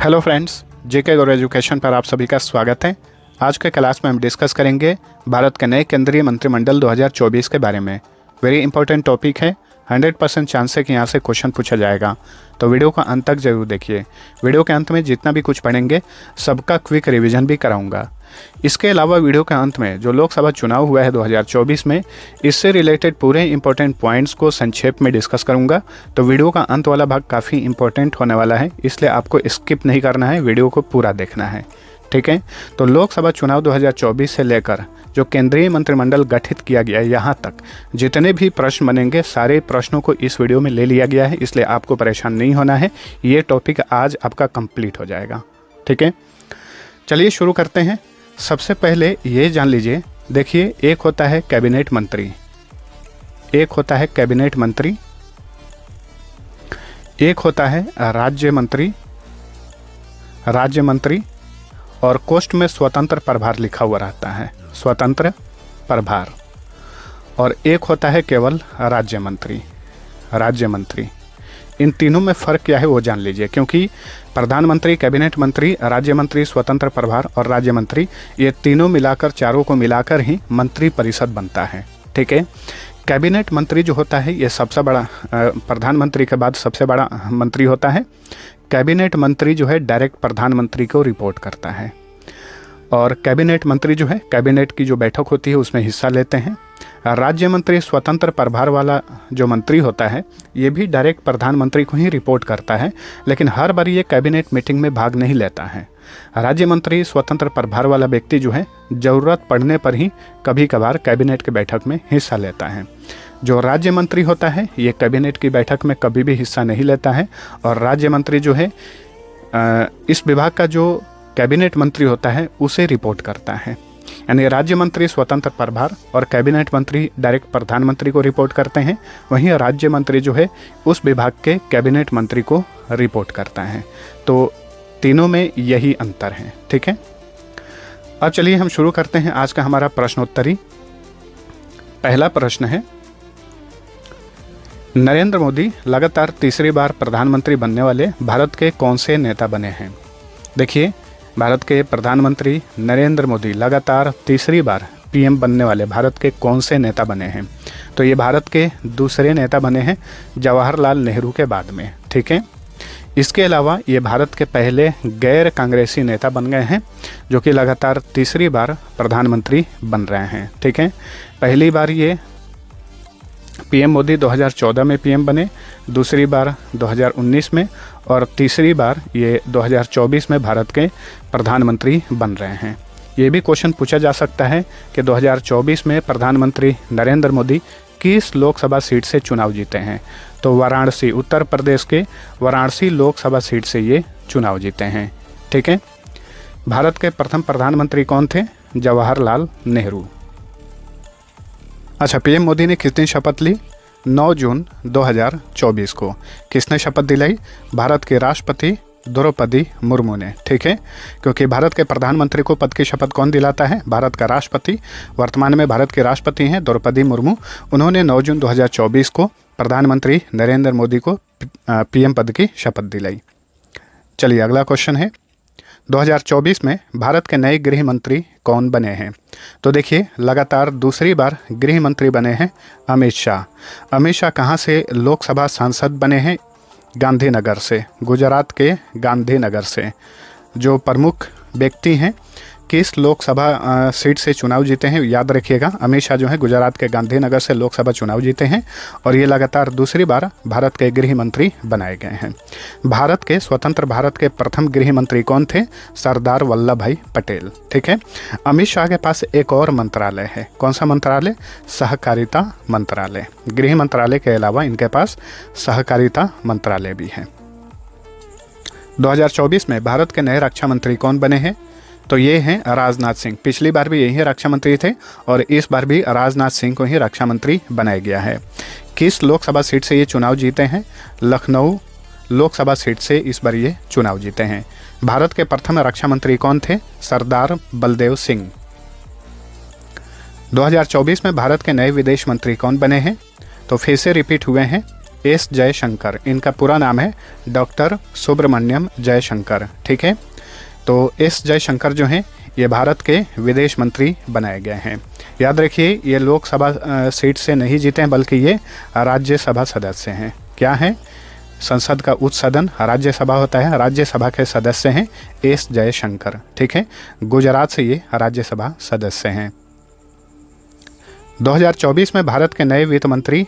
Hello friends, जेके गौर education पर आप सभी का स्वागत है। आज के क्लास में हम डिस्कस करेंगे भारत के नए केंद्रीय मंत्रिमंडल 2024 के बारे में। वेरी इंपॉर्टेंट टॉपिक है, 100% चांस है कि यहाँ से क्वेश्चन पूछा जाएगा, तो वीडियो को अंत तक जरूर देखिए। वीडियो के अंत में जितना भी कुछ पढ़ेंगे सबका क्विक रिवीजन भी कराऊंगा। इसके अलावा वीडियो के अंत में जो लोकसभा चुनाव हुआ है 2024 में, इससे रिलेटेड पूरे इंपॉर्टेंट पॉइंट्स को संक्षेप में डिस्कस करूंगा। तो वीडियो का अंत वाला भाग काफ़ी इंपॉर्टेंट होने वाला है, इसलिए आपको स्किप नहीं करना है, वीडियो को पूरा देखना है। ठीक है, तो लोकसभा चुनाव 2024 से लेकर जो केंद्रीय मंत्रिमंडल गठित किया गया है यहाँ तक जितने भी प्रश्न बनेंगे सारे प्रश्नों को इस वीडियो में ले लिया गया है, इसलिए आपको परेशान नहीं होना है। ये टॉपिक आज आपका कंप्लीट हो जाएगा। ठीक है, चलिए शुरू करते हैं। सबसे पहले ये जान लीजिए, देखिए, एक होता है कैबिनेट मंत्री, एक होता है कैबिनेट मंत्री, एक होता है राज्य मंत्री, राज्य मंत्री, और कोष्ठ में स्वतंत्र प्रभार लिखा हुआ रहता है, स्वतंत्र प्रभार, और एक होता है केवल राज्य मंत्री, राज्य मंत्री। इन तीनों में फ़र्क क्या है वो जान लीजिए, क्योंकि प्रधानमंत्री, कैबिनेट मंत्री, राज्य मंत्री, स्वतंत्र प्रभार और राज्य मंत्री, ये तीनों मिलाकर, चारों को मिलाकर ही मंत्री परिषद बनता है। ठीक है, कैबिनेट मंत्री जो होता है ये सबसे बड़ा, प्रधानमंत्री के बाद सबसे बड़ा मंत्री होता है। कैबिनेट मंत्री जो है डायरेक्ट प्रधानमंत्री को रिपोर्ट करता है, और कैबिनेट मंत्री जो है कैबिनेट की जो बैठक होती है उसमें हिस्सा लेते हैं। राज्य मंत्री, स्वतंत्र प्रभार वाला जो मंत्री होता है, ये भी डायरेक्ट प्रधानमंत्री को ही रिपोर्ट करता है, लेकिन हर बार ये कैबिनेट मीटिंग में भाग नहीं लेता है। राज्य मंत्री, स्वतंत्र प्रभार वाला व्यक्ति जो है ज़रूरत पड़ने पर ही कभी कभार कैबिनेट की बैठक में हिस्सा लेता है। जो राज्य मंत्री होता है ये कैबिनेट की बैठक में कभी भी हिस्सा नहीं लेता है, और राज्य मंत्री जो है इस विभाग का जो कैबिनेट मंत्री होता है उसे रिपोर्ट करता है। यानी राज्य मंत्री स्वतंत्र प्रभार और कैबिनेट मंत्री डायरेक्ट प्रधानमंत्री को रिपोर्ट करते हैं, वहीं राज्य मंत्री जो है उस विभाग के कैबिनेट मंत्री को रिपोर्ट करता है। तो तीनों में यही अंतर है। ठीक है, अब चलिए हम शुरू करते हैं आज का हमारा प्रश्नोत्तरी। पहला प्रश्न है, नरेंद्र मोदी लगातार तीसरी बार प्रधानमंत्री बनने वाले भारत के कौन से नेता बने हैं? देखिए, भारत के प्रधानमंत्री नरेंद्र मोदी लगातार तीसरी बार पीएम बनने वाले भारत के कौन से नेता बने हैं? तो ये भारत के दूसरे नेता बने हैं जवाहरलाल नेहरू के बाद में। ठीक है, इसके अलावा ये भारत के पहले गैर कांग्रेसी नेता बन गए हैं जो कि लगातार तीसरी बार प्रधानमंत्री बन रहे हैं। ठीक है, पहली बार ये पीएम मोदी 2014 में पीएम बने, दूसरी बार 2019 में, और तीसरी बार ये 2024 में भारत के प्रधानमंत्री बन रहे हैं। ये भी क्वेश्चन पूछा जा सकता है कि 2024 में प्रधानमंत्री नरेंद्र मोदी किस लोकसभा सीट से चुनाव जीते हैं? तो वाराणसी, उत्तर प्रदेश के वाराणसी लोकसभा सीट से ये चुनाव जीते हैं। ठीक है, भारत के प्रथम प्रधानमंत्री कौन थे? जवाहरलाल नेहरू। अच्छा, पीएम मोदी ने किस दिन शपथ ली? 9 जून 2024 को। किसने शपथ दिलाई? भारत के राष्ट्रपति द्रौपदी मुर्मू ने। ठीक है, क्योंकि भारत के प्रधानमंत्री को पद की शपथ कौन दिलाता है? भारत का राष्ट्रपति। वर्तमान में भारत के राष्ट्रपति हैं द्रौपदी मुर्मू। उन्होंने 9 जून 2024 को प्रधानमंत्री नरेंद्र मोदी को पीएम पद की शपथ दिलाई। चलिए अगला क्वेश्चन है, 2024 में भारत के नए गृह मंत्री कौन बने हैं? तो देखिए, लगातार दूसरी बार गृह मंत्री बने हैं अमित शाह। अमित शाह कहाँ से लोकसभा सांसद बने हैं? गांधीनगर से, गुजरात के गांधीनगर से। जो प्रमुख व्यक्ति हैं किस लोकसभा सीट से चुनाव जीते हैं, याद रखिएगा, अमित शाह जो है गुजरात के गांधीनगर से लोकसभा चुनाव जीते हैं, और ये लगातार दूसरी बार भारत के गृह मंत्री बनाए गए हैं। भारत के स्वतंत्र भारत के प्रथम गृह मंत्री कौन थे? सरदार वल्लभ भाई पटेल। ठीक है, अमित शाह के पास एक और मंत्रालय है। कौन सा मंत्रालय? सहकारिता मंत्रालय। गृह मंत्रालय के अलावा इनके पास सहकारिता मंत्रालय भी है। 2024 में भारत के नए रक्षा मंत्री कौन बने हैं? तो ये हैं राजनाथ सिंह। पिछली बार भी यही रक्षा मंत्री थे, और इस बार भी राजनाथ सिंह को ही रक्षा मंत्री बनाया गया है। किस लोकसभा सीट से ये चुनाव जीते हैं? लखनऊ लोकसभा सीट से इस बार ये चुनाव जीते हैं। भारत के प्रथम रक्षा मंत्री कौन थे? सरदार बलदेव सिंह। 2024 में भारत के नए विदेश मंत्री कौन बने हैं? तो फिर से रिपीट हुए हैं एस जयशंकर, इनका पूरा नाम है डॉक्टर सुब्रमण्यम जयशंकर। ठीक है, तो एस जयशंकर जो हैं ये भारत के विदेश मंत्री बनाए गए हैं। याद रखिए ये लोकसभा सीट से नहीं जीते हैं बल्कि ये राज्यसभा सदस्य हैं। क्या हैं? संसद का उच्च सदन राज्यसभा होता है, राज्यसभा के सदस्य हैं एस जयशंकर। ठीक है, गुजरात से ये राज्यसभा सदस्य हैं। 2024 में भारत के नए वित्त मंत्री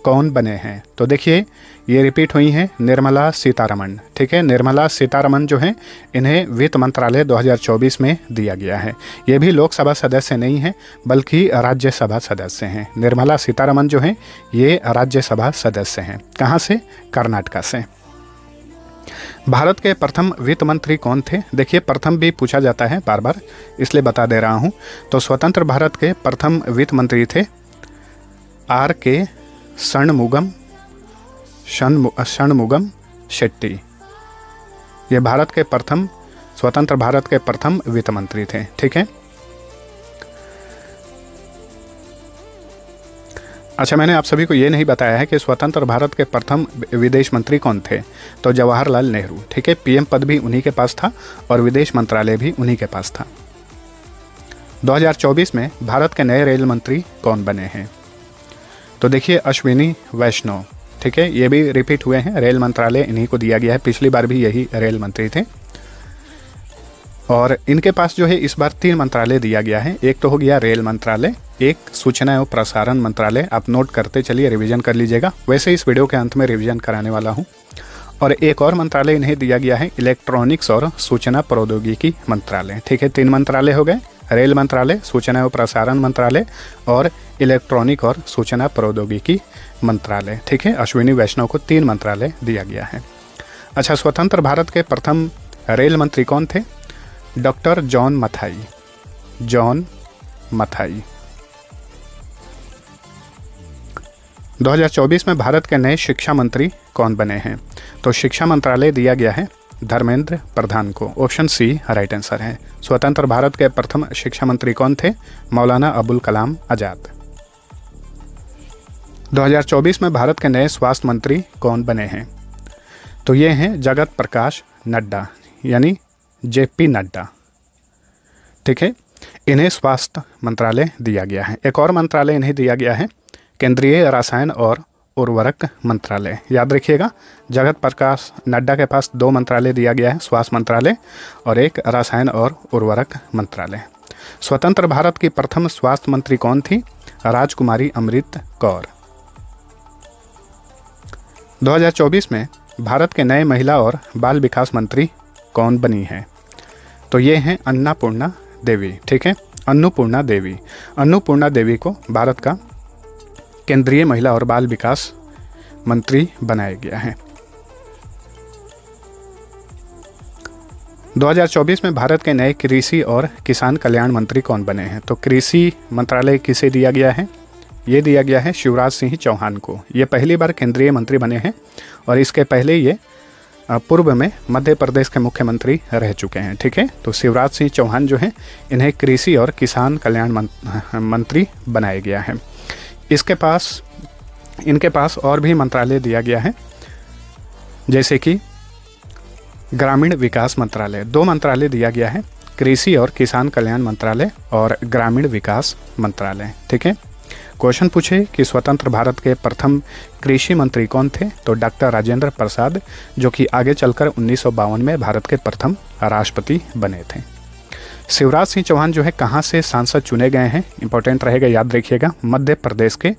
कौन बने हैं? तो देखिए ये रिपीट हुई हैं निर्मला सीतारमण। ठीक है, निर्मला सीतारमण जो हैं इन्हें वित्त मंत्रालय 2024 में दिया गया है। ये भी लोकसभा सदस्य नहीं हैं बल्कि राज्यसभा सदस्य हैं। निर्मला सीतारमण जो हैं ये राज्यसभा सदस्य हैं। कहाँ से? कर्नाटक से। भारत के प्रथम वित्त मंत्री कौन थे? देखिए प्रथम भी पूछा जाता है बार बार, इसलिए बता दे रहा हूँ। तो स्वतंत्र भारत के प्रथम वित्त मंत्री थे R.K. षणमुगम शेट्टी। ये भारत के प्रथम, स्वतंत्र भारत के प्रथम वित्त मंत्री थे। ठीक है, अच्छा मैंने आप सभी को ये नहीं बताया है कि स्वतंत्र भारत के प्रथम विदेश मंत्री कौन थे। तो जवाहरलाल नेहरू। ठीक है, पीएम पद भी उन्हीं के पास था और विदेश मंत्रालय भी उन्हीं के पास था। 2024 में भारत के नए रेल मंत्री कौन बने हैं? तो देखिए अश्विनी वैष्णव। ठीक है, ये भी रिपीट हुए हैं, रेल मंत्रालय इन्हीं को दिया गया है, पिछली बार भी यही रेल मंत्री थे। और इनके पास जो है इस बार 3 मंत्रालय दिया गया है। एक तो हो गया रेल मंत्रालय, एक सूचना एवं प्रसारण मंत्रालय, आप नोट करते चलिए, रिवीजन कर लीजिएगा, वैसे इस वीडियो के अंत में रिवीजन कराने वाला हूँ। और एक और मंत्रालय इन्हें दिया गया है इलेक्ट्रॉनिक्स और सूचना प्रौद्योगिकी मंत्रालय। ठीक है, 3 मंत्रालय हो गए, रेल मंत्रालय, सूचना एवं प्रसारण मंत्रालय और इलेक्ट्रॉनिक और सूचना प्रौद्योगिकी मंत्रालय। ठीक है, अश्विनी वैष्णव को 3 मंत्रालय दिया गया है। अच्छा, स्वतंत्र भारत के प्रथम रेल मंत्री कौन थे? Doctor John Mathai. John Mathai. 2024 में भारत के नए शिक्षा मंत्री कौन बने हैं? तो शिक्षा मंत्रालय दिया गया है धर्मेंद्र प्रधान को। ऑप्शन सी राइट आंसर है। स्वतंत्र भारत के प्रथम शिक्षा मंत्री कौन थे? मौलाना अबुल कलाम आजाद। 2024 में भारत के नए स्वास्थ्य मंत्री कौन बने हैं? तो ये हैं जगत प्रकाश नड्डा, यानी JP नड्डा। ठीक है, इन्हें स्वास्थ्य मंत्रालय दिया गया है। एक और मंत्रालय इन्हें दिया गया है केंद्रीय रसायन और उर्वरक मंत्रालय। याद रखिएगा, जगत प्रकाश नड्डा के पास 2 मंत्रालय दिया गया है, स्वास्थ्य मंत्रालय और एक रसायन और उर्वरक मंत्रालय। स्वतंत्र भारत की प्रथम स्वास्थ्य मंत्री कौन थी? राजकुमारी अमृत कौर। 2024 में भारत के नए महिला और बाल विकास मंत्री कौन बनी है? तो ये हैं अन्नपूर्णा देवी। ठीक है, अन्नपूर्णा देवी। अन्नपूर्णा देवी को भारत का केंद्रीय महिला और बाल विकास मंत्री बनाया गया है। 2024 में भारत के नए कृषि और किसान कल्याण मंत्री कौन बने हैं? तो कृषि मंत्रालय किसे दिया गया है? ये दिया गया है शिवराज सिंह चौहान को। ये पहली बार केंद्रीय मंत्री बने हैं और इसके पहले ये पूर्व में मध्य प्रदेश के मुख्यमंत्री रह चुके हैं। ठीक है, तो शिवराज सिंह चौहान जो हैं इन्हें कृषि और किसान कल्याण मंत्री बनाया गया है। इनके पास और भी मंत्रालय दिया गया है, जैसे कि ग्रामीण विकास मंत्रालय। 2 मंत्रालय दिया गया है, कृषि और किसान कल्याण मंत्रालय और ग्रामीण विकास मंत्रालय। ठीक है, क्वेश्चन पूछे कि स्वतंत्र भारत के प्रथम कृषि मंत्री कौन थे? तो डॉक्टर राजेंद्र प्रसाद, जो कि आगे चलकर 1952 में भारत के प्रथम राष्ट्रपति बने थे। शिवराज सिंह चौहान जो है कहाँ से सांसद चुने गए हैं? इंपॉर्टेंट रहेगा, याद रखिएगा, मध्य प्रदेश के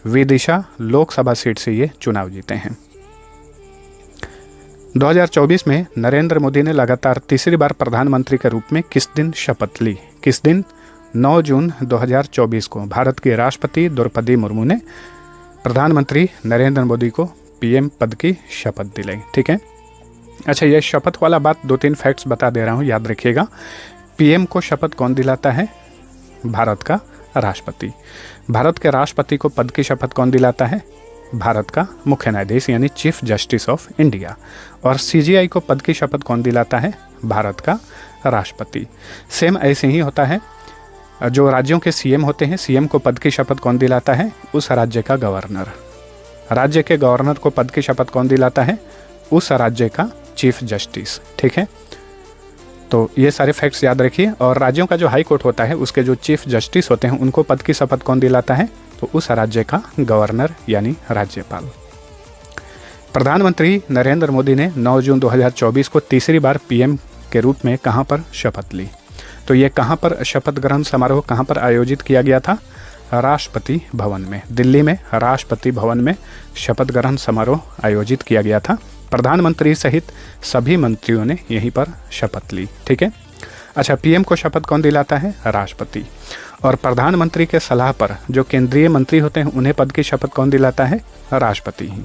विदिशा लोकसभा सीट से ये चुनाव जीते हैं। 2024 में नरेंद्र मोदी ने लगातार तीसरी बार प्रधानमंत्री के रूप में किस दिन शपथ ली? किस दिन? 9 जून 2024 को भारत के राष्ट्रपति द्रौपदी मुर्मू ने प्रधानमंत्री नरेंद्र मोदी को पीएम पद की शपथ दिलाई। ठीक है, अच्छा ये शपथ वाला बात 2-3 फैक्ट्स बता दे रहा हूँ, याद रखिएगा। पीएम को शपथ कौन दिलाता है? भारत का राष्ट्रपति। भारत के राष्ट्रपति को पद की शपथ कौन दिलाता है? भारत का मुख्य न्यायाधीश यानी चीफ जस्टिस ऑफ इंडिया। और सीजीआई को पद की शपथ कौन दिलाता है? भारत का राष्ट्रपति। सेम ऐसे ही होता है, जो राज्यों के सीएम होते हैं, सीएम को पद की शपथ कौन दिलाता है? उस राज्य का गवर्नर। राज्य के गवर्नर को पद की शपथ कौन दिलाता है? उस राज्य का चीफ जस्टिस। ठीक है, तो ये सारे फैक्ट्स याद रखिए। और राज्यों का जो हाई कोर्ट होता है उसके जो चीफ जस्टिस होते हैं उनको पद की शपथ कौन दिलाता है? तो उस राज्य का गवर्नर यानी राज्यपाल। प्रधानमंत्री नरेंद्र मोदी ने 9 जून 2024 को तीसरी बार पीएम के रूप में कहां पर शपथ ली? तो ये कहां पर शपथ ग्रहण समारोह कहां पर आयोजित किया गया था? राष्ट्रपति भवन में, दिल्ली में राष्ट्रपति भवन में शपथ ग्रहण समारोह आयोजित किया गया था। प्रधानमंत्री सहित सभी मंत्रियों ने यहीं पर शपथ ली। ठीक है, अच्छा, पीएम को शपथ कौन दिलाता है? राष्ट्रपति। और प्रधानमंत्री के सलाह पर जो केंद्रीय मंत्री होते हैं उन्हें पद की शपथ कौन दिलाता है? राष्ट्रपति ही।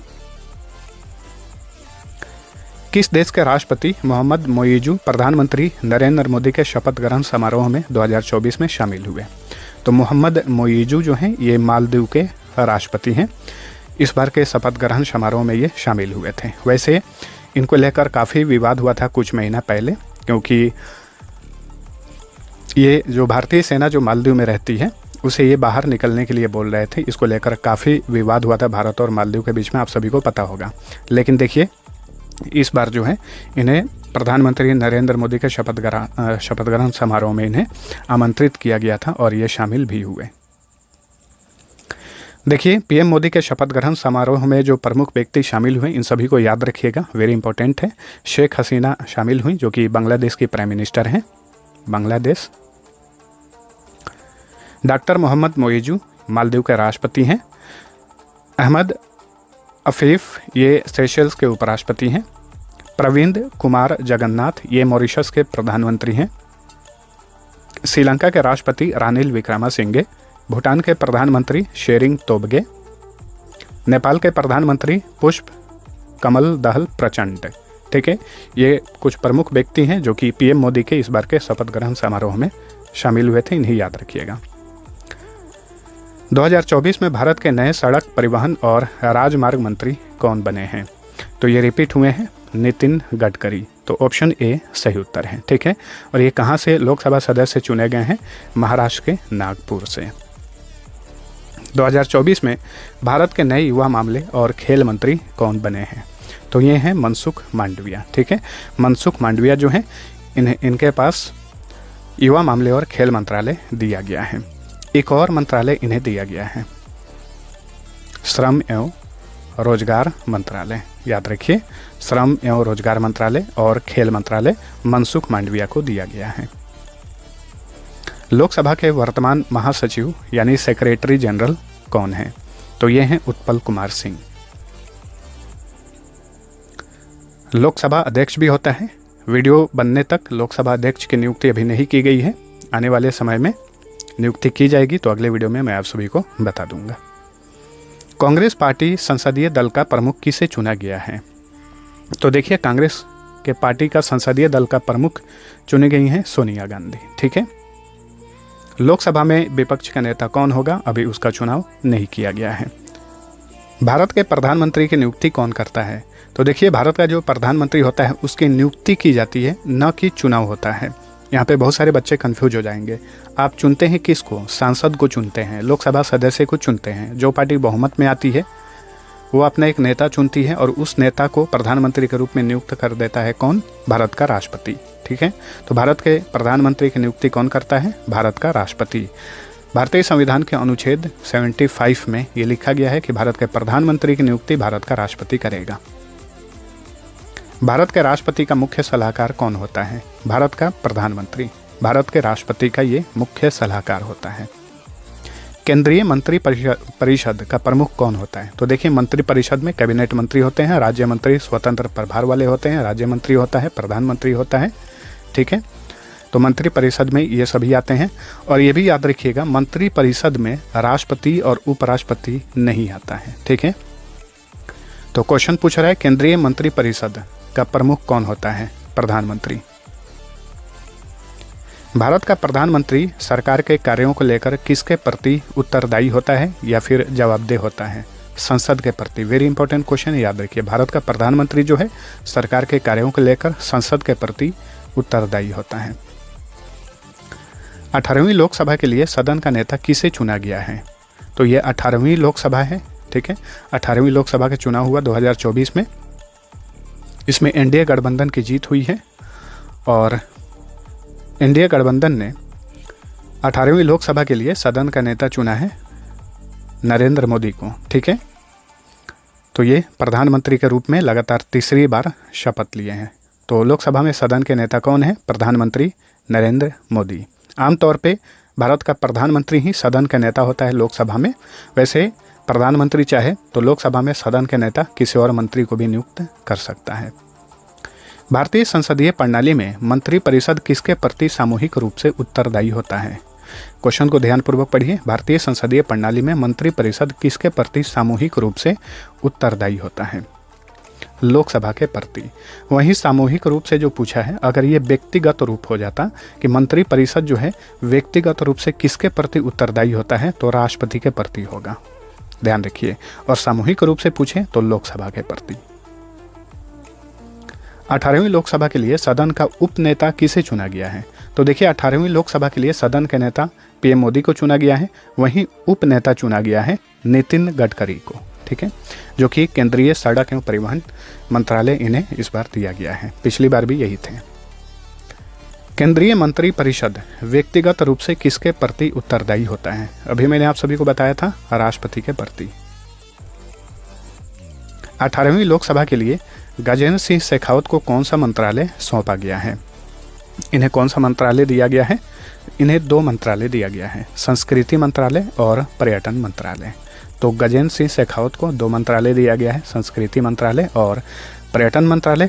किस देश के राष्ट्रपति मोहम्मद मोइजू प्रधानमंत्री नरेंद्र मोदी के शपथ ग्रहण समारोह में 2024 में शामिल हुए? तो मोहम्मद मोइजू जो हैं ये मालदीव के राष्ट्रपति हैं। इस बार के शपथ ग्रहण समारोह में ये शामिल हुए थे। वैसे इनको लेकर काफ़ी विवाद हुआ था कुछ महीना पहले, क्योंकि ये जो भारतीय सेना जो मालदीव में रहती है उसे ये बाहर निकलने के लिए बोल रहे थे। इसको लेकर काफ़ी विवाद हुआ था भारत और मालदीव के बीच में, आप सभी को पता होगा। लेकिन देखिए इस बार जो है इन्हें प्रधानमंत्री नरेंद्र मोदी के शपथ ग्रहण समारोह में इन्हें आमंत्रित किया गया था और ये शामिल भी हुए। देखिए पीएम मोदी के शपथ ग्रहण समारोह में जो प्रमुख व्यक्ति शामिल हुए इन सभी को याद रखिएगा, वेरी इंपॉर्टेंट है। शेख हसीना शामिल हुई जो कि बांग्लादेश की प्राइम मिनिस्टर हैं, बांग्लादेश। डॉक्टर मोहम्मद मोइजू मालदीव के राष्ट्रपति हैं। अहमद अफीफ ये सेशल्स के उपराष्ट्रपति हैं। प्रविंद कुमार जगन्नाथ ये मॉरिशस के प्रधानमंत्री हैं। श्रीलंका के राष्ट्रपति रानिल विक्रमासिंघे। भूटान के प्रधानमंत्री शेरिंग तोबगे। नेपाल के प्रधानमंत्री पुष्प कमल दहल प्रचंड। ठीक है, ये कुछ प्रमुख व्यक्ति हैं जो कि पीएम मोदी के इस बार के शपथ ग्रहण समारोह में शामिल हुए थे, इन्हें याद रखिएगा। 2024 में भारत के नए सड़क परिवहन और राजमार्ग मंत्री कौन बने हैं? तो ये रिपीट हुए हैं, नितिन गडकरी। तो ऑप्शन ए सही उत्तर है। ठीक है, और ये कहाँ से लोकसभा सदस्य चुने गए हैं? महाराष्ट्र के नागपुर से। 2024 में भारत के नए युवा मामले और खेल मंत्री कौन बने हैं? तो ये हैं मनसुख मांडविया। ठीक है, मनसुख मांडविया जो हैं इनके पास युवा मामले और खेल मंत्रालय दिया गया है। एक और मंत्रालय इन्हें दिया गया है, श्रम एवं रोजगार मंत्रालय। याद रखिए, श्रम एवं रोजगार मंत्रालय और खेल मंत्रालय मनसुख मांडविया को दिया गया है। लोकसभा के वर्तमान महासचिव यानी सेक्रेटरी जनरल कौन है? तो ये हैं उत्पल कुमार सिंह। लोकसभा अध्यक्ष भी होता है। वीडियो बनने तक लोकसभा अध्यक्ष की नियुक्ति अभी नहीं की गई है, आने वाले समय में नियुक्ति की जाएगी, तो अगले वीडियो में मैं आप सभी को बता दूंगा। कांग्रेस पार्टी संसदीय दल का प्रमुख किसे चुना गया है? तो देखिए कांग्रेस के पार्टी का संसदीय दल का प्रमुख चुनी गई हैं सोनिया गांधी। ठीक है, लोकसभा में विपक्ष का नेता कौन होगा? अभी उसका चुनाव नहीं किया गया है। भारत के प्रधानमंत्री की नियुक्ति कौन करता है? तो देखिए भारत का जो प्रधानमंत्री होता है उसकी नियुक्ति की जाती है, न कि चुनाव होता है। यहाँ पे बहुत सारे बच्चे कंफ्यूज हो जाएंगे। आप चुनते हैं किसको? सांसद को चुनते हैं, लोकसभा सदस्य को चुनते हैं। जो पार्टी बहुमत में आती है वो अपना एक नेता चुनती है और उस नेता को प्रधानमंत्री के रूप में नियुक्त कर देता है कौन? भारत का राष्ट्रपति। ठीक है, तो भारत के प्रधानमंत्री की नियुक्ति कौन करता है? भारत का राष्ट्रपति। भारतीय संविधान के अनुच्छेद 75 में ये लिखा गया है कि भारत के प्रधानमंत्री की नियुक्ति भारत का राष्ट्रपति करेगा। भारत के राष्ट्रपति का मुख्य सलाहकार कौन होता है? भारत का प्रधानमंत्री। भारत के राष्ट्रपति का ये मुख्य सलाहकार होता है। केंद्रीय मंत्री परिषद का प्रमुख कौन होता है? तो देखिए मंत्री परिषद में कैबिनेट मंत्री होते हैं, राज्य मंत्री स्वतंत्र प्रभार वाले होते हैं, राज्य मंत्री होता है, प्रधानमंत्री होता है। ठीक है, तो मंत्री परिषद में ये सभी आते हैं। और ये भी याद रखिएगा मंत्री परिषद में राष्ट्रपति और उपराष्ट्रपति नहीं आता है। ठीक है, तो क्वेश्चन पूछ रहा है केंद्रीय मंत्री परिषद का प्रमुख कौन होता है? प्रधानमंत्री। भारत का प्रधानमंत्री सरकार के कार्यों को लेकर किसके प्रति उत्तरदायी होता है या फिर जवाबदेह होता है? संसद के प्रति। वेरी इंपॉर्टेंट क्वेश्चन, याद रखिए। भारत का प्रधानमंत्री जो है सरकार के कार्यों को लेकर संसद के प्रति उत्तरदायी होता है। 18वीं लोकसभा के लिए सदन का नेता किसे चुना गया है? तो ये 18वीं लोकसभा है। ठीक है। 18वीं लोकसभा का चुनाव हुआ 2024 में। इसमें एनडीए गठबंधन की जीत हुई है और एनडीए गठबंधन ने 18वीं लोकसभा के लिए सदन का नेता चुना है नरेंद्र मोदी को, ठीक है। तो ये प्रधानमंत्री के रूप में लगातार तीसरी बार शपथ लिए हैं। तो लोकसभा में सदन के नेता कौन है? प्रधानमंत्री नरेंद्र मोदी। आमतौर पे भारत का प्रधानमंत्री ही सदन का नेता होता है लोकसभा में। वैसे प्रधानमंत्री चाहे तो लोकसभा में सदन के नेता किसी और मंत्री को भी नियुक्त कर सकता है। भारतीय संसदीय प्रणाली में मंत्रिपरिषद किसके प्रति सामूहिक रूप से उत्तरदायी होता है? क्वेश्चन को ध्यानपूर्वक पढ़िए। भारतीय संसदीय प्रणाली में मंत्रिपरिषद किसके प्रति सामूहिक रूप से उत्तरदायी होता है? लोकसभा के प्रति। वहीं सामूहिक रूप से जो पूछा है, अगर ये व्यक्तिगत रूप हो जाता कि मंत्रिपरिषद जो है व्यक्तिगत रूप से किसके प्रति उत्तरदायी होता है, तो राष्ट्रपति के प्रति होगा, ध्यान रखिए। और सामूहिक रूप से पूछे तो लोकसभा के प्रति। 18वीं लोकसभा के लिए सदन का उपनेता किसे चुना गया है? तो देखिए 18वीं लोकसभा के लिए सदन के नेता पीएम मोदी को चुना गया है। वहीं उपनेता चुना गया है नितिन गडकरी को, ठीक है, जो कि केंद्रीय सड़क एवं परिवहन मंत्रालय इन्हें इस बार दिया गया है। पिछली बार भी यही थे। केंद्रीय मंत्रिपरिषद व्यक्तिगत रूप से किसके प्रति उत्तरदायी होता है? अभी मैंने आप सभी को बताया था, राष्ट्रपति के प्रति। 18वीं लोकसभा के लिए गजेंद्र सिंह शेखावत को कौन सा मंत्रालय सौंपा गया है? इन्हें कौन सा मंत्रालय दिया गया है? इन्हें 2 मंत्रालय दिया गया है, संस्कृति मंत्रालय और पर्यटन मंत्रालय। तो गजेंद्र सिंह शेखावत को 2 मंत्रालय दिया गया है, संस्कृति मंत्रालय और पर्यटन मंत्रालय।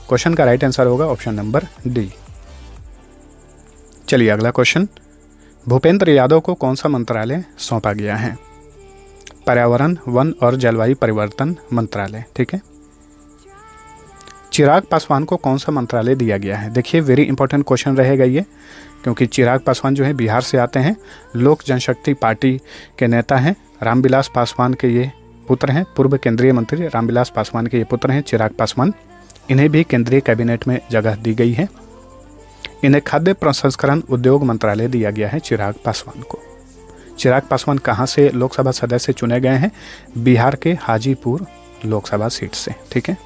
क्वेश्चन का राइट आंसर होगा ऑप्शन नंबर डी। चलिए अगला क्वेश्चन। भूपेंद्र यादव को कौन सा मंत्रालय सौंपा गया है? पर्यावरण, वन और जलवायु परिवर्तन मंत्रालय, ठीक है। चिराग पासवान को कौन सा मंत्रालय दिया गया है? देखिए वेरी इंपॉर्टेंट क्वेश्चन रहेगा ये, क्योंकि चिराग पासवान जो है बिहार से आते हैं, लोक जनशक्ति पार्टी के नेता हैं। रामविलास पासवान के ये पुत्र हैं, पूर्व केंद्रीय मंत्री रामविलास पासवान के ये पुत्र हैं चिराग पासवान। इन्हें भी केंद्रीय कैबिनेट में जगह दी गई है। इन्हें खाद्य प्रसंस्करण उद्योग मंत्रालय दिया गया है चिराग पासवान को। चिराग पासवान कहाँ से लोकसभा सदस्य चुने गए हैं? बिहार के हाजीपुर लोकसभा सीट से, ठीक है।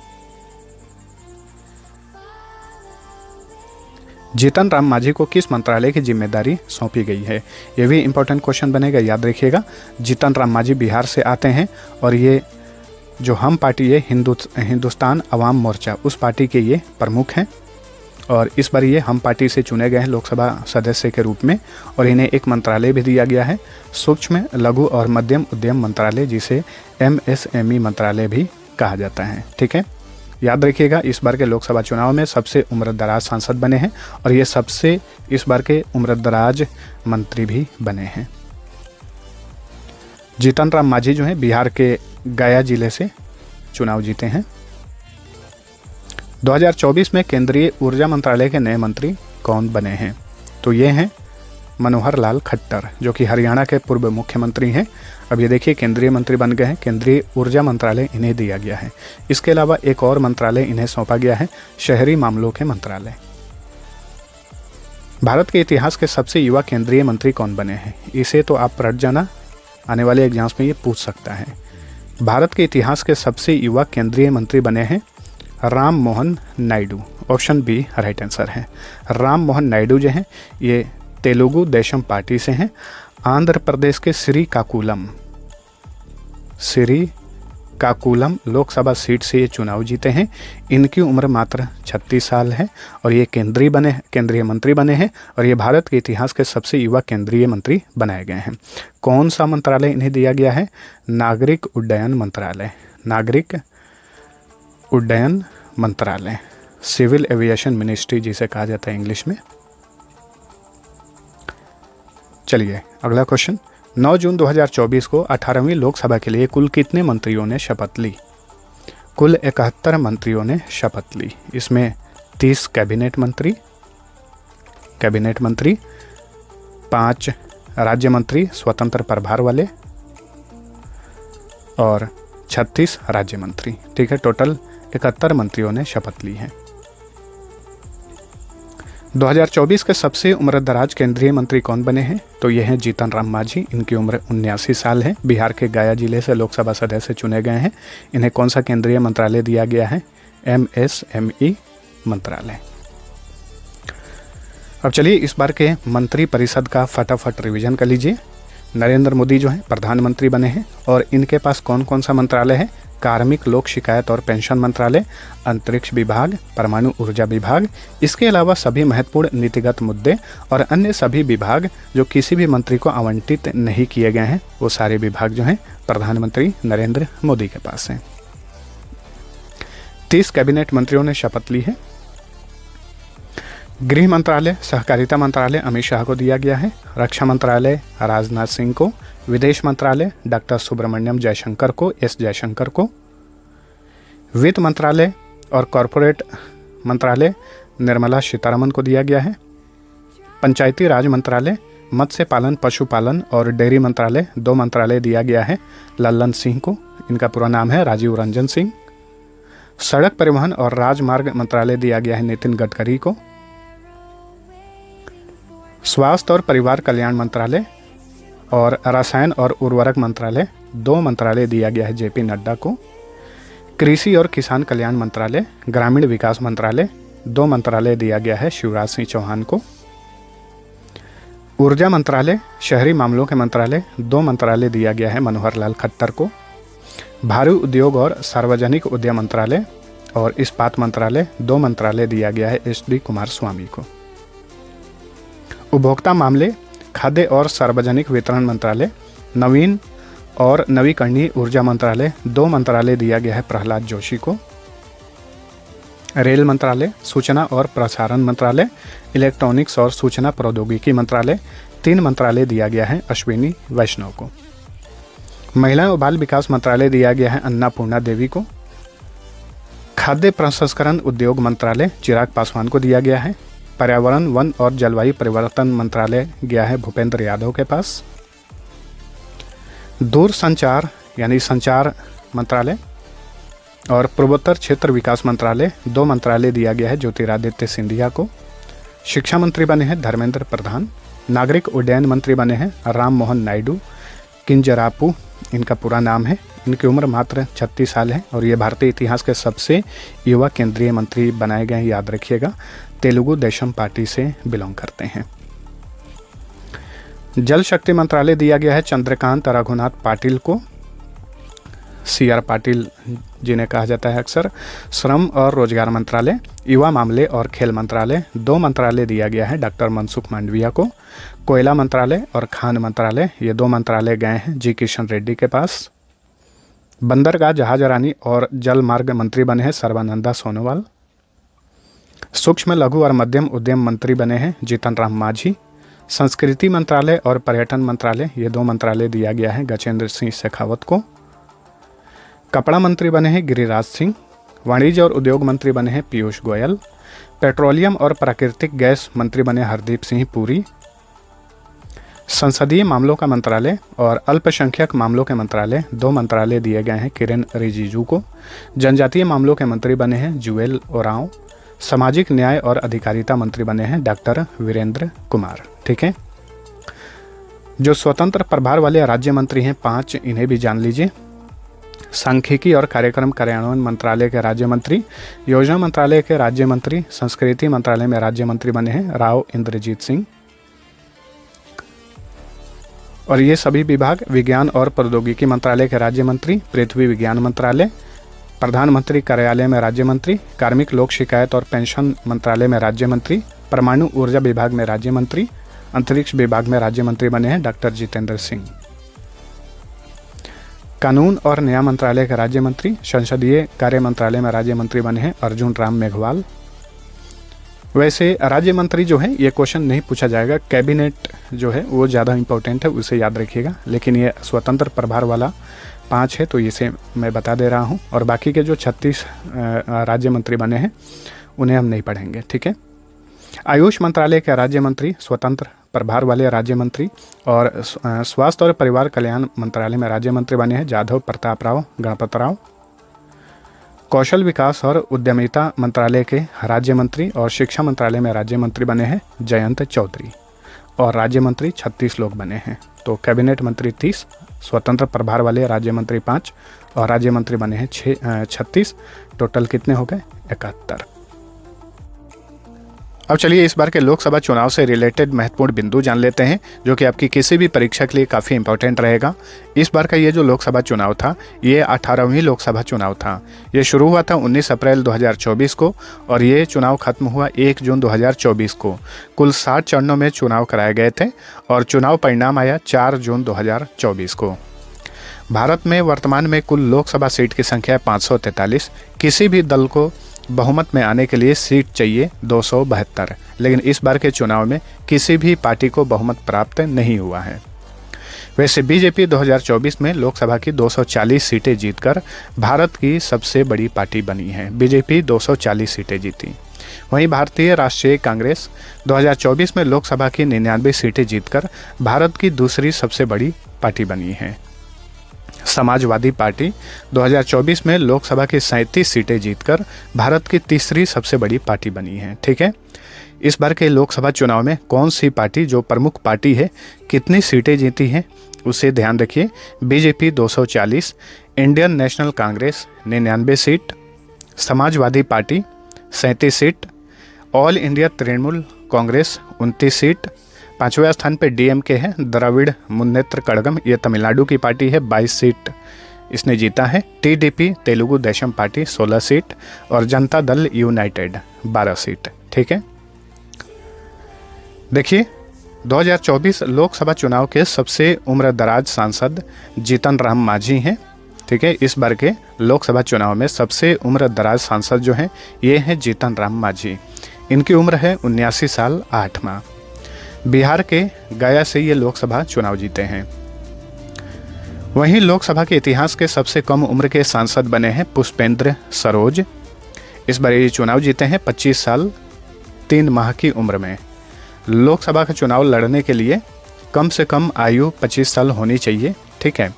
जीतन राम मांझी को किस मंत्रालय की जिम्मेदारी सौंपी गई है? ये भी इंपॉर्टेंट क्वेश्चन बनेगा, याद रखिएगा। जीतन राम मांझी बिहार से आते हैं और ये जो हम पार्टी है हिंदुस्तान अवाम मोर्चा, उस पार्टी के ये प्रमुख हैं और इस बार ये हम पार्टी से चुने गए हैं लोकसभा सदस्य के रूप में। और इन्हें एक मंत्रालय भी दिया गया है, सूक्ष्म लघु और मध्यम उद्यम मंत्रालय, जिसे MSME मंत्रालय भी कहा जाता है, ठीक है। याद रखिएगा इस बार के लोकसभा चुनाव में सबसे उम्रदराज सांसद बने हैं और ये सबसे इस बार के उम्रदराज मंत्री भी बने हैं। जीतन राम मांझी जो है बिहार के गया जिले से चुनाव जीते हैं। 2024 में केंद्रीय ऊर्जा मंत्रालय के नए मंत्री कौन बने हैं? तो ये हैं मनोहर लाल खट्टर, जो कि हरियाणा के पूर्व मुख्यमंत्री हैं। अब ये देखिए केंद्रीय मंत्री बन गए हैं। केंद्रीय ऊर्जा मंत्रालय इन्हें दिया गया है। इसके अलावा एक और मंत्रालय इन्हें सौंपा गया है, शहरी मामलों के मंत्रालय। भारत के इतिहास के सबसे युवा केंद्रीय मंत्री कौन बने हैं? इसे तो आप रट जाना, आने वाले एग्जाम्स में ये पूछ सकता है। भारत के इतिहास के सबसे युवा केंद्रीय मंत्री बने हैं Ram Mohan Naidu. Option B right answer है। राम मोहन नायडू जो हैं ये तेलुगु देशम पार्टी से हैं। आंध्र प्रदेश के श्रीकाकुलम लोकसभा सीट से ये चुनाव जीते हैं। इनकी उम्र मात्र 36 साल है और ये केंद्रीय मंत्री बने हैं और ये भारत के इतिहास के सबसे युवा केंद्रीय मंत्री बनाए गए हैं। कौन सा मंत्रालय इन्हें दिया गया है? नागरिक उड्डयन मंत्रालय। नागरिक उड्डयन मंत्रालय, सिविल एविएशन मिनिस्ट्री जिसे कहा जाता है इंग्लिश में। चलिए अगला क्वेश्चन। 9 जून 2024 को 18वीं लोकसभा के लिए कुल कितने मंत्रियों ने शपथ ली? कुल 71 मंत्रियों ने शपथ ली। इसमें 30 कैबिनेट मंत्री, 5 राज्य मंत्री स्वतंत्र प्रभार वाले और 36 राज्य मंत्री, ठीक है। टोटल 71 मंत्रियों ने शपथ ली है। 2024 के सबसे उम्रदराज केंद्रीय मंत्री कौन बने हैं? तो ये हैं जीतन राम मांझी। इनकी उम्र 79 साल है। बिहार के गया जिले से लोकसभा सदस्य चुने गए हैं। इन्हें कौन सा केंद्रीय मंत्रालय दिया गया है? MSME मंत्रालय। अब चलिए इस बार के मंत्री परिषद का फटाफट रिवीजन कर लीजिए। नरेंद्र मोदी जो हैं प्रधानमंत्री बने हैं और इनके पास कौन कौन सा मंत्रालय है? कार्मिक, लोक शिकायत और पेंशन मंत्रालय, अंतरिक्ष विभाग, परमाणु ऊर्जा विभाग, इसके अलावा सभी महत्वपूर्ण नीतिगत मुद्दे और अन्य सभी विभाग जो किसी भी मंत्री को आवंटित नहीं किए गए हैं, वो सारे विभाग जो हैं प्रधानमंत्री नरेंद्र मोदी के पास हैं। 30 कैबिनेट मंत्रियों ने शपथ ली है। गृह मंत्रालय, सहकारिता मंत्रालय अमित शाह को दिया गया है। रक्षा मंत्रालय राजनाथ सिंह को। विदेश मंत्रालय डॉक्टर सुब्रमण्यम जयशंकर को, एस जयशंकर को। वित्त मंत्रालय और कॉरपोरेट मंत्रालय निर्मला सीतारमन को दिया गया है। पंचायती राज मंत्रालय, मत्स्य पालन, पशुपालन और डेयरी मंत्रालय 2 मंत्रालय दिया गया है लल्लन सिंह को। इनका पूरा नाम है राजीव रंजन सिंह। सड़क परिवहन और राजमार्ग मंत्रालय दिया गया है नितिन गडकरी को। स्वास्थ्य और परिवार कल्याण मंत्रालय और रसायन और उर्वरक मंत्रालय 2 मंत्रालय दिया गया है JP नड्डा को। कृषि और किसान कल्याण मंत्रालय, ग्रामीण विकास मंत्रालय 2 मंत्रालय दिया गया है शिवराज सिंह चौहान को। ऊर्जा मंत्रालय, शहरी मामलों के मंत्रालय 2 मंत्रालय दिया गया है मनोहर लाल खट्टर को। भारी उद्योग और सार्वजनिक उद्यम मंत्रालय और इस्पात मंत्रालय 2 मंत्रालय दिया गया है SD कुमारस्वामी को। उपभोक्ता मामले, खाद्य और सार्वजनिक वितरण मंत्रालय, नवीन और नवीकरणीय ऊर्जा मंत्रालय 2 मंत्रालय दिया गया है प्रहलाद जोशी को। रेल मंत्रालय, सूचना और प्रसारण मंत्रालय, इलेक्ट्रॉनिक्स और सूचना प्रौद्योगिकी मंत्रालय 3 मंत्रालय दिया गया है अश्विनी वैष्णव को। महिला और बाल विकास मंत्रालय दिया गया है अन्नापूर्णा देवी को। खाद्य प्रसंस्करण उद्योग मंत्रालय चिराग पासवान को दिया गया है। पर्यावरण, वन और जलवायु परिवर्तन मंत्रालय गया है भूपेंद्र यादव के पास। दूरसंचार यानी संचार मंत्रालय और पूर्वोत्तर क्षेत्र विकास मंत्रालय 2 मंत्रालय दिया गया है ज्योतिरादित्य सिंधिया को। शिक्षा मंत्री बने हैं धर्मेंद्र प्रधान। नागरिक उड्डयन मंत्री बने हैं राम मोहन नायडू किंजरापू, इनका पूरा नाम है। इनकी उम्र मात्र 36 साल है और ये भारतीय इतिहास के सबसे युवा केंद्रीय मंत्री बनाए गए हैं, याद रखिएगा। तेलुगु देशम पार्टी से बिलोंग करते हैं। जल शक्ति मंत्रालय दिया गया है चंद्रकांत रघुनाथ पाटिल को, CR पाटिल जिन्हें कहा जाता है अक्सर। श्रम और रोजगार मंत्रालय, युवा मामले और खेल मंत्रालय 2 मंत्रालय दिया गया है डॉक्टर मनसुख मांडविया को। कोयला मंत्रालय और खान मंत्रालय ये 2 मंत्रालय गए हैं जी किशन रेड्डी के पास। बंदरगाह, जहाजरानी और जल मार्ग मंत्री बने हैं सर्बानंदा सोनोवाल। सूक्ष्म, लघु और मध्यम उद्यम मंत्री बने हैं जीतन राम मांझी। संस्कृति मंत्रालय और पर्यटन मंत्रालय ये 2 मंत्रालय दिया गया है गजेंद्र सिंह शेखावत को। कपड़ा मंत्री बने हैं गिरिराज सिंह। वाणिज्य और उद्योग मंत्री बने हैं पीयूष गोयल। पेट्रोलियम और प्राकृतिक गैस मंत्री बने हरदीप सिंह पुरी। संसदीय मामलों का मंत्रालय और अल्पसंख्यक मामलों के मंत्रालय 2 मंत्रालय दिए गए हैं किरेन रिजिजू को। जनजातीय मामलों के मंत्री बने हैं जुएल ओरांव। सामाजिक न्याय और अधिकारिता मंत्री बने हैं डॉक्टर वीरेंद्र कुमार। ठीक है, जो स्वतंत्र प्रभार वाले राज्य मंत्री हैं 5, इन्हें भी जान लीजिए। सांख्यिकी और कार्यक्रम कार्यान्वयन मंत्रालय के राज्य मंत्री, योजना मंत्रालय के राज्य मंत्री, संस्कृति मंत्रालय में राज्य मंत्री बने हैं राव इंद्रजीत सिंह। और ये सभी विभाग विज्ञान और प्रौद्योगिकी मंत्रालय के राज्य मंत्री, पृथ्वी विज्ञान मंत्रालय, प्रधानमंत्री कार्यालय में राज्य मंत्री, कार्मिक, लोक शिकायत और पेंशन मंत्रालय में राज्य मंत्री, परमाणु ऊर्जा विभाग में राज्य मंत्री, अंतरिक्ष विभाग में राज्य मंत्री बने हैं डॉक्टर जितेंद्र सिंह। कानून और न्याय मंत्रालय के राज्य मंत्री, संसदीय कार्य मंत्रालय में राज्य मंत्री बने हैं अर्जुन राम मेघवाल। वैसे राज्य मंत्री जो है ये क्वेश्चन नहीं पूछा जाएगा, कैबिनेट जो है वो ज़्यादा इंपॉर्टेंट है, उसे याद रखिएगा। लेकिन ये स्वतंत्र प्रभार वाला 5 है तो इसे मैं बता दे रहा हूँ। और बाकी के जो 36 राज्य मंत्री बने हैं उन्हें हम नहीं पढ़ेंगे। ठीक है, आयुष मंत्रालय के राज्य मंत्री, स्वतंत्र प्रभार वाले राज्य मंत्री, और स्वास्थ्य और परिवार कल्याण मंत्रालय में राज्य मंत्री बने हैं जाधव प्रताप राव गणपत राव। कौशल विकास और उद्यमिता मंत्रालय के राज्य मंत्री और शिक्षा मंत्रालय में राज्य मंत्री बने हैं जयंत चौधरी, और राज्य मंत्री 36 लोग बने हैं। तो कैबिनेट मंत्री 30, स्वतंत्र प्रभार वाले राज्य मंत्री 5 और राज्य मंत्री बने हैं 36। टोटल कितने हो गए? 71। अब चलिए इस बार के लोकसभा चुनाव से रिलेटेड महत्वपूर्ण बिंदु जान लेते हैं, जो कि आपकी किसी भी परीक्षा के लिए काफ़ी इंपॉर्टेंट रहेगा। इस बार का ये जो लोकसभा चुनाव था, ये 18वीं लोकसभा चुनाव था। ये शुरू हुआ था 19 अप्रैल 2024 को और ये चुनाव खत्म हुआ 1 जून 2024 को। कुल 60 चरणों में चुनाव कराए गए थे और चुनाव परिणाम आया 4 जून 2024 को। भारत में वर्तमान में कुल लोकसभा सीट की संख्या है 543। किसी भी दल को बहुमत में आने के लिए सीट चाहिए 272, लेकिन इस बार के चुनाव में किसी भी पार्टी को बहुमत प्राप्त नहीं हुआ है। वैसे बीजेपी 2024 में लोकसभा की 240 सीटें जीतकर भारत की सबसे बड़ी पार्टी बनी है। बीजेपी 240 सीटें जीती। वहीं भारतीय राष्ट्रीय कांग्रेस 2024 में लोकसभा की 99 सीटें जीतकर भारत की दूसरी सबसे बड़ी पार्टी बनी है। समाजवादी पार्टी 2024 में लोकसभा की 37 सीटें जीतकर भारत की तीसरी सबसे बड़ी पार्टी बनी है। ठीक है, इस बार के लोकसभा चुनाव में कौन सी पार्टी जो प्रमुख पार्टी है कितनी सीटें जीती हैं उसे ध्यान रखिए। BJP 240, Indian National Congress 99 seat, Samajwadi Party 37 seat, All India Trinamool Congress 29 seat, 5वें स्थान पे डीएमके है, द्रविड़ मुन्नेत्र कड़गम, ये तमिलनाडु की पार्टी है, 22 सीट इसने जीता है। TDP Telugu Desam party 16 seat और जनता दल यूनाइटेड 12 सीट। ठीक है, देखिए 2024 लोकसभा चुनाव के सबसे उम्रदराज सांसद जीतन राम मांझी हैं। ठीक है, इस बार के लोकसभा चुनाव में सबसे उम्रदराज सांसद जो हैं ये हैं जीतन राम मांझी। इनकी उम्र है 79 साल 8 माह। बिहार के गया से ये लोकसभा चुनाव जीते हैं। वहीं लोकसभा के इतिहास के सबसे कम उम्र के सांसद बने हैं पुष्पेंद्र सरोज। इस बार ये चुनाव जीते हैं 25 साल 3 माह की उम्र में। लोकसभा का चुनाव लड़ने के लिए कम से कम आयु 25 साल होनी चाहिए। ठीक है,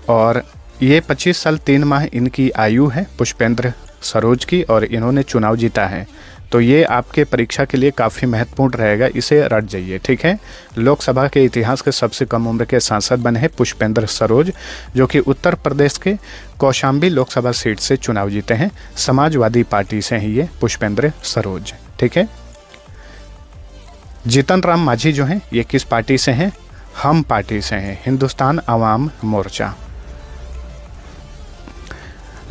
और ये 25 साल 3 माह इनकी आयु है पुष्पेंद्र सरोज की और इन्होंने चुनाव जीता है। तो ये आपके परीक्षा के लिए काफ़ी महत्वपूर्ण रहेगा, इसे रट जाइए। ठीक है, लोकसभा के इतिहास के सबसे कम उम्र के सांसद बने हैं पुष्पेंद्र सरोज, जो कि उत्तर प्रदेश के कौशाम्बी लोकसभा सीट से चुनाव जीते हैं। समाजवादी पार्टी से हैं ये पुष्पेंद्र सरोज। ठीक है, जीतन राम मांझी जो हैं ये किस पार्टी से हैं? हम पार्टी से हैं, हिंदुस्तान आवाम मोर्चा।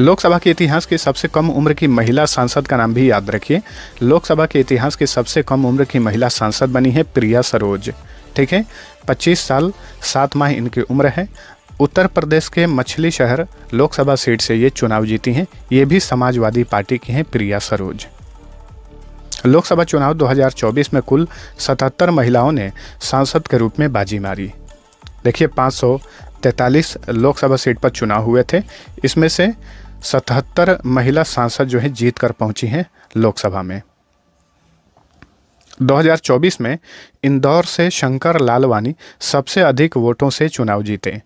लोकसभा के इतिहास की सबसे कम उम्र की महिला सांसद का नाम भी याद रखिए। लोकसभा के इतिहास की सबसे कम उम्र की महिला सांसद बनी है प्रिया सरोज। ठीक है, 25 साल 7 माह इनकी उम्र है। उत्तर प्रदेश के मछली शहर लोकसभा सीट से ये चुनाव जीती हैं। ये भी समाजवादी पार्टी की हैं प्रिया सरोज। लोकसभा चुनाव 2024 में कुल 77 महिलाओं ने सांसद के रूप में बाजी मारी। देखिए 543 लोकसभा सीट पर चुनाव हुए थे, इसमें से 77 महिला सांसद जो है जीत कर पहुंची हैं लोकसभा में। 2024 में इंदौर से शंकर लालवानी सबसे अधिक वोटों से चुनाव जीते।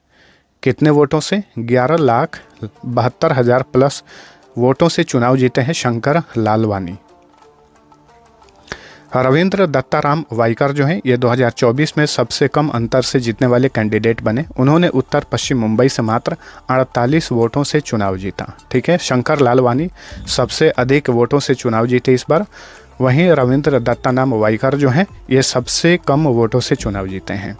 कितने वोटों से? 11,72,000 प्लस वोटों से चुनाव जीते हैं शंकर लालवानी। रविंद्र दत्ताराम वाइकर जो हैं ये 2024 में सबसे कम अंतर से जीतने वाले कैंडिडेट बने। उन्होंने उत्तर पश्चिम मुंबई से मात्र 48 वोटों से चुनाव जीता। ठीक है, शंकर लालवानी सबसे अधिक वोटों से चुनाव जीते इस बार। वहीं रविंद्र दत्ताराम वाइकर जो हैं ये सबसे कम वोटों से चुनाव जीते हैं।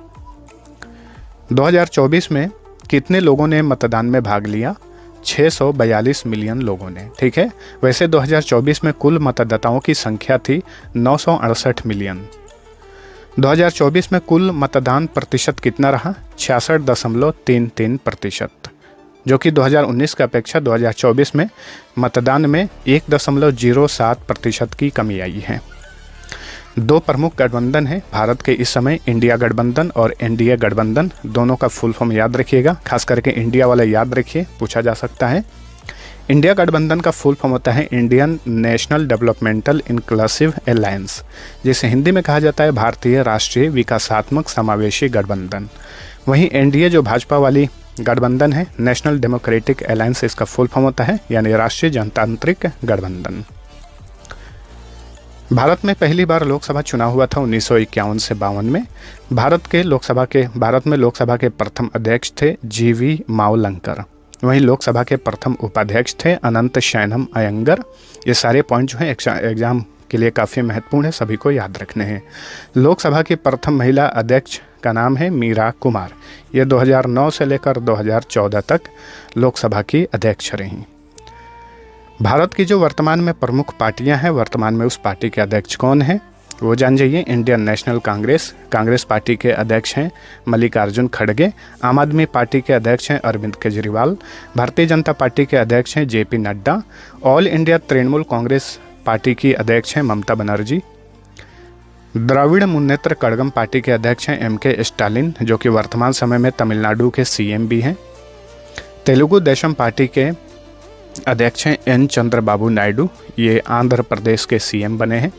2024 में कितने लोगों ने मतदान में भाग लिया? 642 मिलियन लोगों ने। ठीक है, वैसे 2024 में कुल मतदाताओं की संख्या थी 968 मिलियन। 2024 में कुल मतदान प्रतिशत कितना रहा? 66.33%, जो कि 2019 की अपेक्षा 2024 में मतदान में 1.07% की कमी आई है। 2 प्रमुख गठबंधन है भारत के इस समय, इंडिया गठबंधन और एनडीए गठबंधन। दोनों का फुल फॉर्म याद रखिएगा, खास करके इंडिया वाला याद रखिए, पूछा जा सकता है। इंडिया गठबंधन का फुल फॉर्म होता है Indian national developmental inclusive alliance, जिसे हिंदी में कहा जाता है भारतीय राष्ट्रीय विकासात्मक समावेशी गठबंधन। वहीं एनडीए जो भाजपा वाली गठबंधन है नेशनल डेमोक्रेटिक अलायंस, इसका फुल फॉर्म होता है, यानी राष्ट्रीय जनतांत्रिक गठबंधन। भारत में पहली बार लोकसभा चुनाव हुआ था 1951 से 52 में। भारत में लोकसभा के प्रथम अध्यक्ष थे GV मावलंकर। वहीं लोकसभा के प्रथम उपाध्यक्ष थे अनंत शयनम अयंगर। ये सारे पॉइंट जो हैं एग्जाम के लिए काफ़ी महत्वपूर्ण है, सभी को याद रखने हैं। लोकसभा की प्रथम महिला अध्यक्ष का नाम है मीरा कुमार। ये 2009 से लेकर 2014 तक लोकसभा की अध्यक्ष रहीं। भारत की जो वर्तमान में प्रमुख पार्टियां हैं, वर्तमान में उस पार्टी के अध्यक्ष कौन हैं वो जान जाइए। इंडियन नेशनल कांग्रेस पार्टी के अध्यक्ष हैं मल्लिकार्जुन खड़गे। आम आदमी पार्टी के अध्यक्ष हैं अरविंद केजरीवाल। भारतीय जनता पार्टी के अध्यक्ष हैं JP Nadda. All India Trinamool Congress party की अध्यक्ष हैं ममता बनर्जी। द्रविड़ मुन्नेत्र कड़गम पार्टी के अध्यक्ष हैं MK स्टालिन, जो कि वर्तमान समय में तमिलनाडु के CM भी हैं। तेलुगु देशम पार्टी के अध्यक्ष हैं N चंद्रबाबू नायडू, ये आंध्र प्रदेश के CM बने हैं।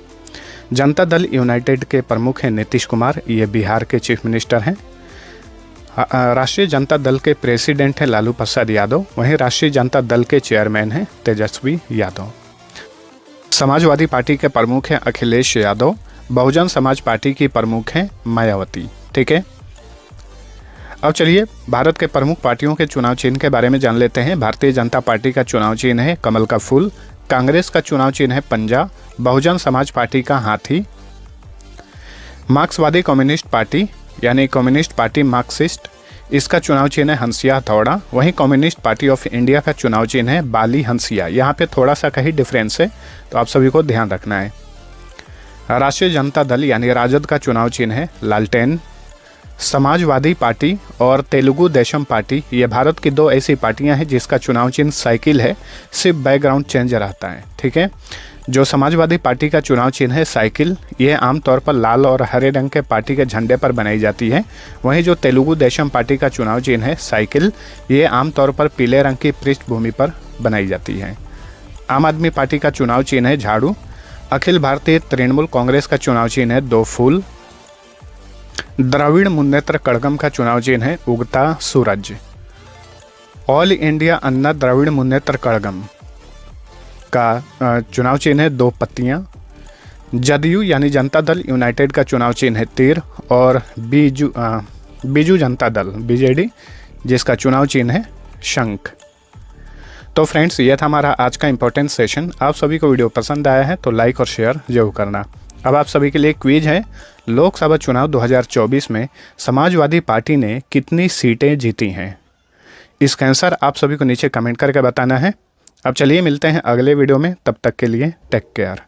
जनता दल यूनाइटेड के प्रमुख हैं नीतीश कुमार, ये बिहार के चीफ मिनिस्टर हैं। राष्ट्रीय जनता दल के प्रेसिडेंट हैं लालू प्रसाद यादव। वहीं राष्ट्रीय जनता दल के चेयरमैन हैं तेजस्वी यादव। समाजवादी पार्टी के प्रमुख हैं अखिलेश यादव। बहुजन समाज पार्टी की प्रमुख हैं मायावती। ठीक है, अब चलिए भारत के प्रमुख पार्टियों के चुनाव चिन्ह के बारे में जान लेते हैं। भारतीय जनता पार्टी का चुनाव चिन्ह है कमल का फूल। कांग्रेस का चुनाव चिन्ह है पंजा। बहुजन समाज पार्टी का हाथी। मार्क्सवादी कम्युनिस्ट पार्टी यानी कम्युनिस्ट पार्टी मार्क्सिस्ट, इसका चुनाव चिन्ह है हंसिया हथौड़ा। वहीं कम्युनिस्ट पार्टी ऑफ इंडिया का चुनाव चिन्ह है बाली हंसिया। यहाँ पे थोड़ा सा कहीं डिफरेंस है, तो आप सभी को ध्यान रखना है। राष्ट्रीय जनता दल यानी राजद का चुनाव चिन्ह है लालटेन। समाजवादी पार्टी और तेलुगु देशम पार्टी, ये भारत की दो ऐसी पार्टियां हैं जिसका चुनाव चिन्ह साइकिल है, सिर्फ बैकग्राउंड चेंज रहता है। ठीक है, जो समाजवादी पार्टी का चुनाव चिन्ह है साइकिल, ये आमतौर पर लाल और हरे रंग के पार्टी के झंडे पर बनाई जाती है। वहीं जो तेलुगु देशम पार्टी का चुनाव चिन्ह है साइकिल, ये आमतौर पर पीले रंग की पृष्ठभूमि पर बनाई जाती है। आम आदमी पार्टी का चुनाव चिन्ह है झाड़ू। अखिल भारतीय तृणमूल कांग्रेस का चुनाव चिन्ह है दो फूल। द्रविड़ मुन्नेत्र कड़गम का चुनाव चिन्ह है उगता सूरज। ऑल इंडिया अन्ना द्रविड़ मुन्नेत्र कड़गम का चुनाव चिन्ह है दो पत्तियां। जदयू यानी जनता दल यूनाइटेड का चुनाव चिन्ह है तीर। और बीजू जनता दल BJD, जिसका चुनाव चिन्ह है शंख। तो फ्रेंड्स, यह था हमारा आज का इम्पोर्टेंट सेशन। आप सभी को वीडियो पसंद आया है तो लाइक और शेयर जरूर करना। अब आप सभी के लिए क्विज है, लोकसभा चुनाव 2024 में समाजवादी पार्टी ने कितनी सीटें जीती हैं? इसका आंसर आप सभी को नीचे कमेंट करके बताना है। अब चलिए मिलते हैं अगले वीडियो में, तब तक के लिए टेक केयर।